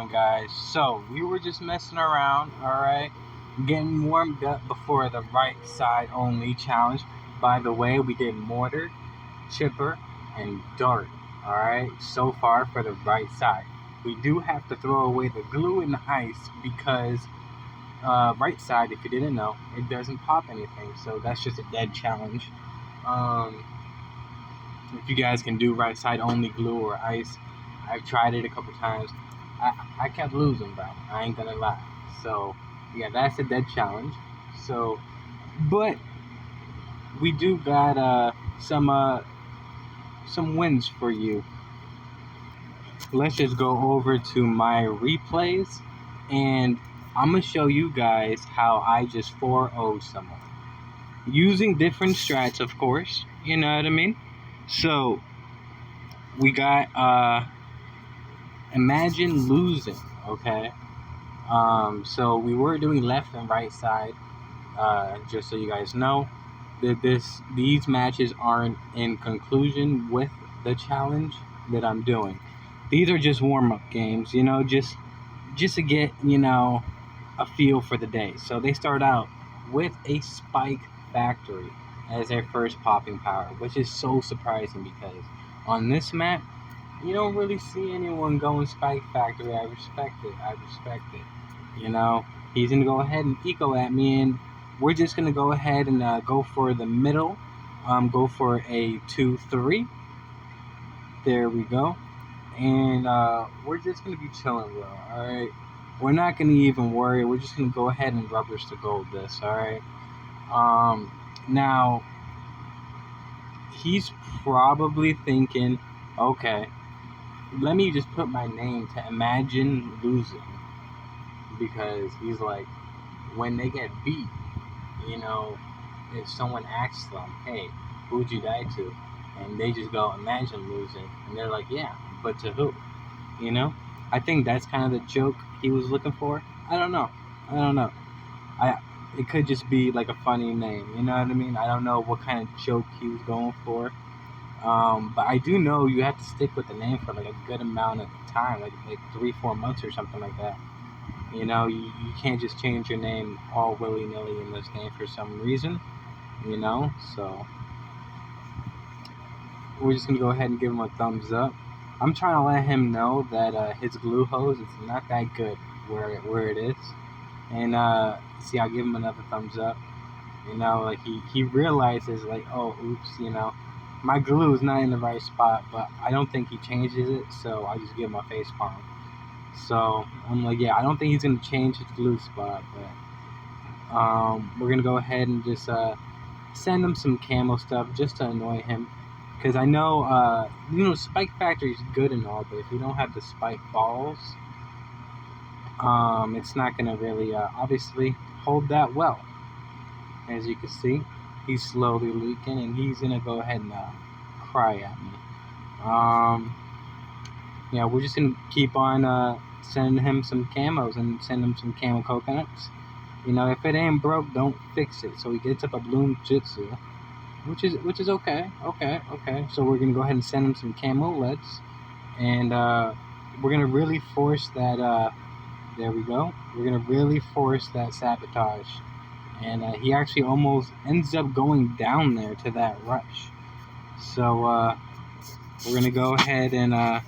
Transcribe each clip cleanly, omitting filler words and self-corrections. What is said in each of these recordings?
doing, guys? So we were just messing around, alright, getting warmed up before the right side only challenge. By the way, we did mortar, chipper, and dart, alright, so far for the right side. We do have to throw away the glue and the ice because right side, if you didn't know, it doesn't pop anything, so that's just a dead challenge. If you guys can do right side only glue or ice, I've tried it a couple times. I kept losing, bro. I ain't gonna lie. So yeah, that's a dead challenge. So, but we do got some wins for you. Let's just go over to my replays, and I'm gonna show you guys how I just 4-0'd someone using different strats, of course. You know what I mean? So we got imagine losing, okay? So we were doing left and right side, just so you guys know that these matches aren't in conclusion with the challenge that I'm doing. These are just warm-up games, you know, just to get, you know, a feel for the day. So they start out with a Spike Factory as their first popping power, which is so surprising because on this map you don't really see anyone going Spike Factory. I respect it. You know, he's gonna go ahead and eco at me, and we're just gonna go ahead and go for the middle. Go for a 2-3. There we go. And we're just gonna be chilling, bro. All right. We're not gonna even worry. We're just gonna go ahead and rubbers to gold this. All right. Now he's probably thinking, okay, let me just put my name to imagine losing, because he's like, when they get beat, you know, if someone asks them, hey, who'd you die to? And they just go, imagine losing. And they're like, yeah, but to who? You know? I think that's kind of the joke he was looking for. I don't know. It could just be like a funny name, you know what I mean? I don't know what kind of joke he was going for. But I do know you have to stick with the name for like a good amount of time, like 3-4 months or something like that. You know, you can't just change your name all willy-nilly in this game for some reason, you know? So we're just gonna go ahead and give him a thumbs up. I'm trying to let him know that his glue hose is not that good where it is. And see, I'll give him another thumbs up. You know, like he realizes, like, oh, oops, you know, my glue is not in the right spot, but I don't think he changes it, so I just give him a face palm. So I'm like, yeah, I don't think he's gonna change his glue spot, but we're gonna go ahead and just send him some camo stuff just to annoy him, because I know you know, Spike Factory is good and all, but if you don't have the spike balls, it's not gonna really obviously hold that well. As you can see, he's slowly leaking, and he's gonna go ahead and cry at me. Yeah, we're just gonna keep on sending him some camos and send him some camo coconuts. You know, if it ain't broke, don't fix it. So he gets up a Bloom Jitsu, which is okay. So we're gonna go ahead and send him some camo LEDs, and we're gonna really force that. There we go. We're gonna really force that sabotage. And he actually almost ends up going down there to that rush. So we're gonna go ahead and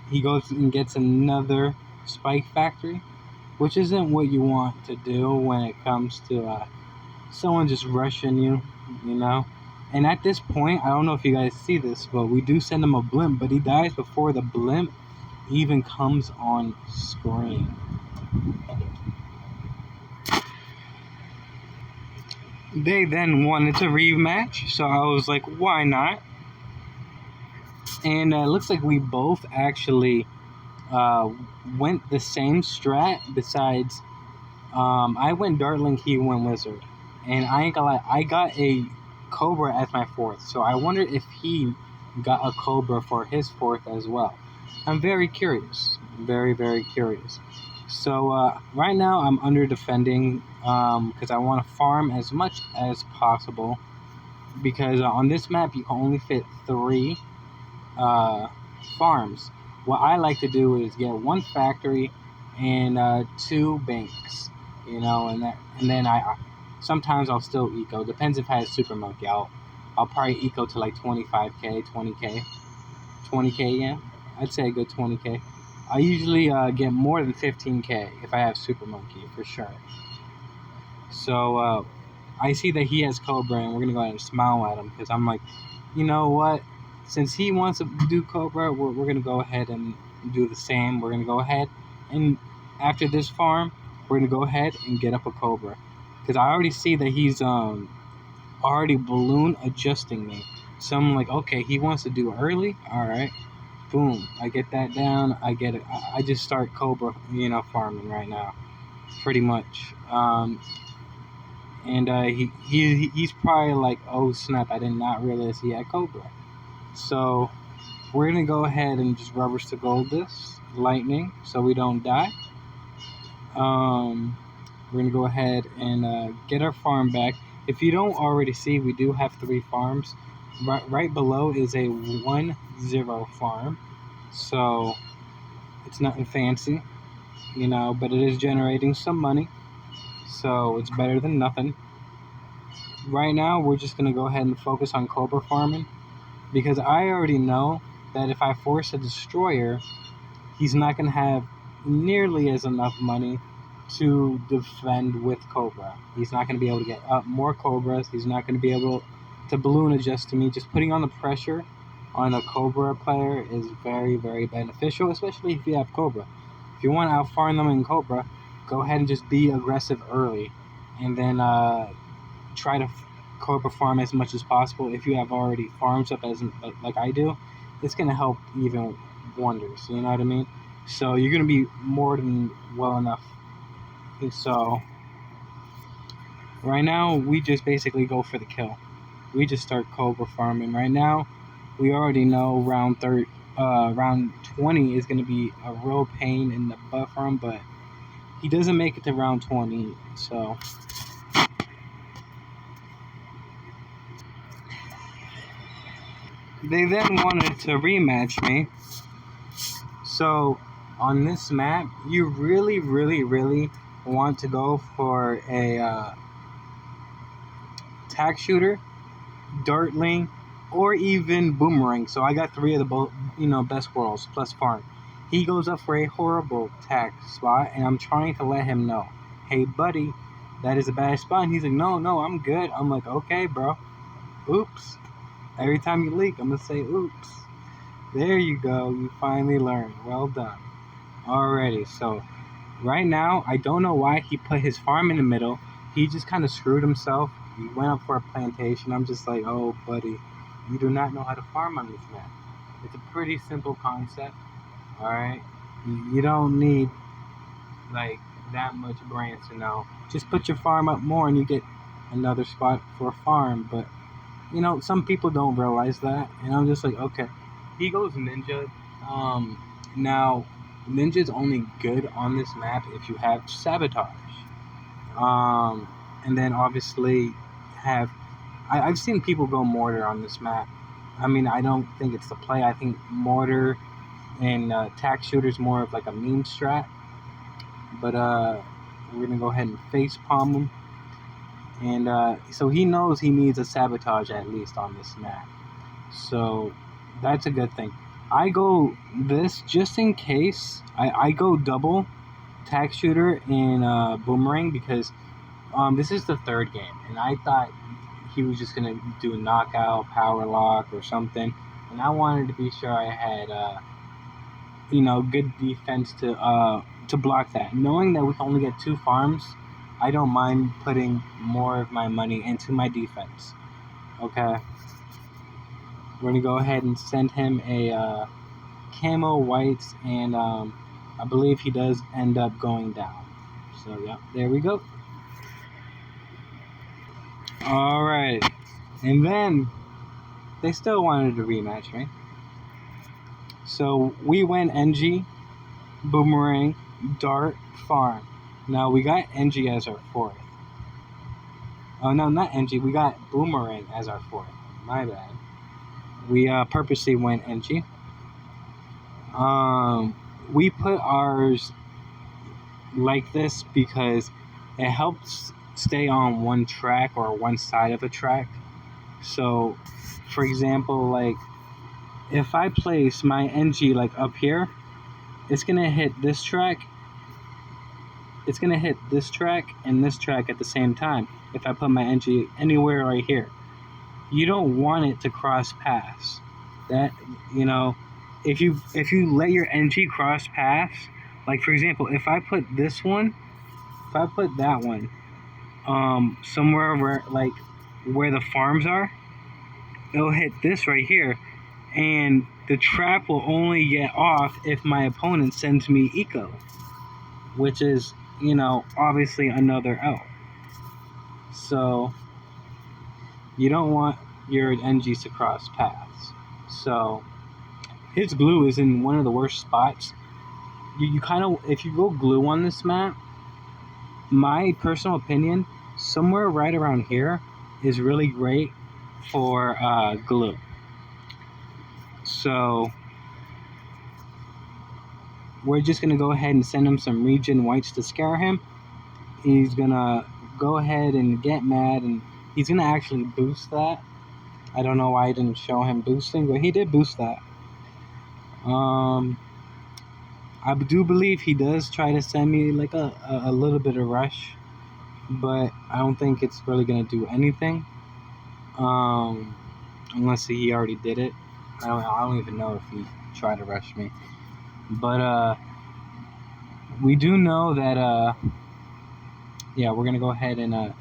he goes and gets another Spike Factory, which isn't what you want to do when it comes to someone just rushing you, you know. And at this point, I don't know if you guys see this, but we do send him a blimp, but he dies before the blimp even comes on screen. They then wanted to rematch, so I was like, why not? And it looks like we both actually went the same strat. Besides, I went Dartling, he went Wizard. And I ain't gonna lie, I got a Cobra as my fourth, so I wonder if he got a Cobra for his fourth as well. I'm very curious. Very, very curious. So right now I'm under defending because I want to farm as much as possible, because on this map you can only fit 3 farms. what I like to do is get one factory and two banks, and then I sometimes I'll still eco. Depends if I have super monkey. I'll probably eco to like 25k, 20k, 20k. Yeah, I'd say a good 20k. I usually get more than 15k if I have super monkey for sure. So I see that he has Cobra, and we're gonna go ahead and smile at him because I'm like, you know what? Since he wants to do Cobra, we're gonna go ahead and do the same. We're gonna go ahead and after this farm, we're gonna go ahead and get up a Cobra because I already see that he's already balloon adjusting me. So I'm like, okay, he wants to do early. All right, boom, I get that down. I get it. I just start Cobra, farming right now, pretty much. And he's probably like, oh snap, I did not realize he had Cobra. So we're gonna go ahead and just rubbers to gold this lightning so we don't die. We're gonna go ahead and get our farm back. If you don't already see, we do have 3 farms. Right below is a 1-0 farm, so it's nothing fancy, but it is generating some money, so it's better than nothing. Right now, we're just gonna go ahead and focus on Cobra farming because I already know that if I force a destroyer, he's not gonna have nearly as enough money to defend with Cobra. He's not going to be able to get up more Cobras. He's not going to be able to balloon adjust to me. Just putting on the pressure on a Cobra player is very, very beneficial, especially if you have Cobra. If you want to outfarm them in Cobra, go ahead and just be aggressive early, and then try to Cobra farm as much as possible. If you have already farms up as like I do, it's going to help even wonders. You know what I mean? So you're going to be more than well enough. So right now we just basically go for the kill. We just start Cobra farming. Right now we already know round 20 is going to be a real pain in the butt for him, but he doesn't make it to round 20. So they then wanted to rematch me. So on this map, you really, really, really want to go for a tack shooter, dartling, or even boomerang. So I got 3 of the best worlds plus farm. He goes up for a horrible tack spot, and I'm trying to let him know, hey buddy, that is a bad spot. And he's like, no, I'm good. I'm like, okay, bro. Oops. Every time you leak, I'm gonna say oops. There you go. You finally learned. Well done. Alrighty, so right now, I don't know why he put his farm in the middle. He just kind of screwed himself. He went up for a plantation. I'm just like, oh, buddy, you do not know how to farm on this map. It's a pretty simple concept, alright? You don't need, like, that much brains to know. Just put your farm up more and you get another spot for a farm. But, some people don't realize that. And I'm just like, okay. He goes ninja. Now, ninja's only good on this map if you have sabotage. And then obviously I've seen people go mortar on this map. I mean, I don't think it's the play. I think mortar and tack shooter's more of like a meme strat. But we're gonna go ahead and face palm him. And so he knows he needs a sabotage at least on this map. So that's a good thing. I go this just in case. I go double tack shooter and boomerang because this is the 3rd game, and I thought he was just gonna do a knockout, power lock, or something, and I wanted to be sure I had good defense to block that. Knowing that we can only get 2 farms, I don't mind putting more of my money into my defense. Okay. We're gonna go ahead and send him a camo whites, and I believe he does end up going down. So yeah, there we go. Alright, and then they still wanted to rematch me. So we went NG, boomerang, dart, farm. Now we got NG as our 4th. Oh no, not NG, we got boomerang as our 4th. My bad. We purposely went NG. We put ours like this because it helps stay on one track or one side of a track. So, for example, like if I place my NG like up here, it's gonna hit this track. It's gonna hit this track and this track at the same time. If I put my NG anywhere right here, you don't want it to cross paths. That, you know, if you let your NG cross paths, like for example, if I put this one, if I put that one, somewhere where like where the farms are, it'll hit this right here, and the trap will only get off if my opponent sends me eco, which is, you know, obviously another L. So you don't want your NGs to cross paths. So his glue is in one of the worst spots. You kind of, if you go glue on this map, my personal opinion, somewhere right around here is really great for glue. So we're just gonna go ahead and send him some regen whites to scare him. He's gonna go ahead and get mad, and he's gonna actually boost that. I don't know why I didn't show him boosting, but he did boost that. I do believe he does try to send me like a little bit of rush, but I don't think it's really gonna do anything. Unless he already did it. I don't even know if he tried to rush me. But we do know that yeah, we're gonna go ahead and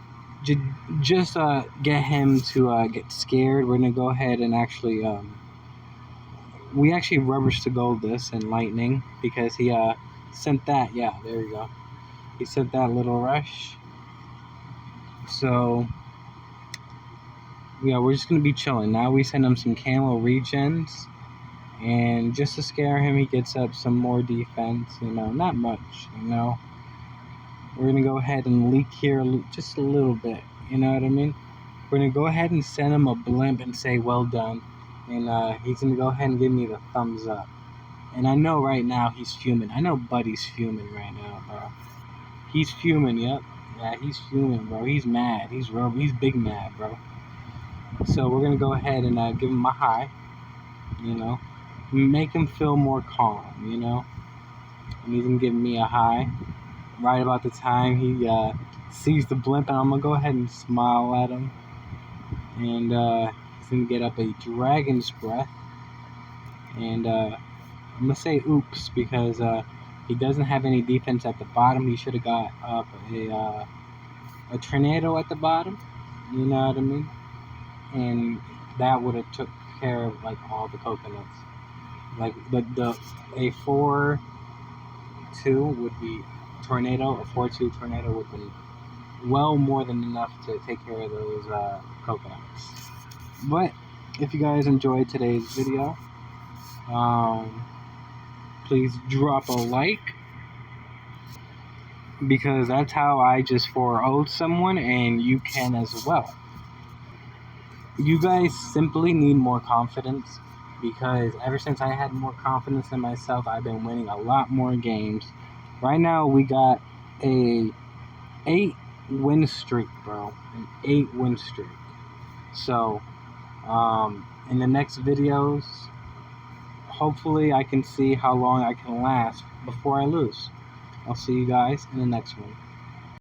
just get him to get scared. We're gonna go ahead and actually we actually rubbers to gold this and lightning because he sent that. Yeah, there you go. He sent that little rush. So yeah, we're just gonna be chilling. Now we send him some camo regens, and just to scare him, he gets up some more defense. You know, not much. You know, we're gonna go ahead and leak here just a little bit. You know what I mean? We're gonna go ahead and send him a blimp and say well done, and he's gonna go ahead and give me the thumbs up. And I know right now he's fuming. I know Buddy's fuming right now, bro. He's fuming. Yep. Yeah, he's fuming, bro. He's mad. He's big mad, bro. So we're gonna go ahead and give him a high, you know, make him feel more calm, you know. And he's gonna give me a high right about the time he sees the blimp, and I'm gonna go ahead and smile at him, and he's gonna get up a dragon's breath, and I'm gonna say oops because he doesn't have any defense at the bottom. He should have got up a tornado at the bottom, you know what I mean? And that would have took care of like all the coconuts. Like a 4-2 would be tornado. A 4-2 tornado would be well more than enough to take care of those coconuts. But if you guys enjoyed today's video, please drop a like, because that's how I just 4-0'd someone, and you can as well. You guys simply need more confidence, because ever since I had more confidence in myself, I've been winning a lot more games. Right now we got a 8-win streak, bro. An 8-win streak. So in the next videos, hopefully I can see how long I can last before I lose. I'll see you guys in the next one.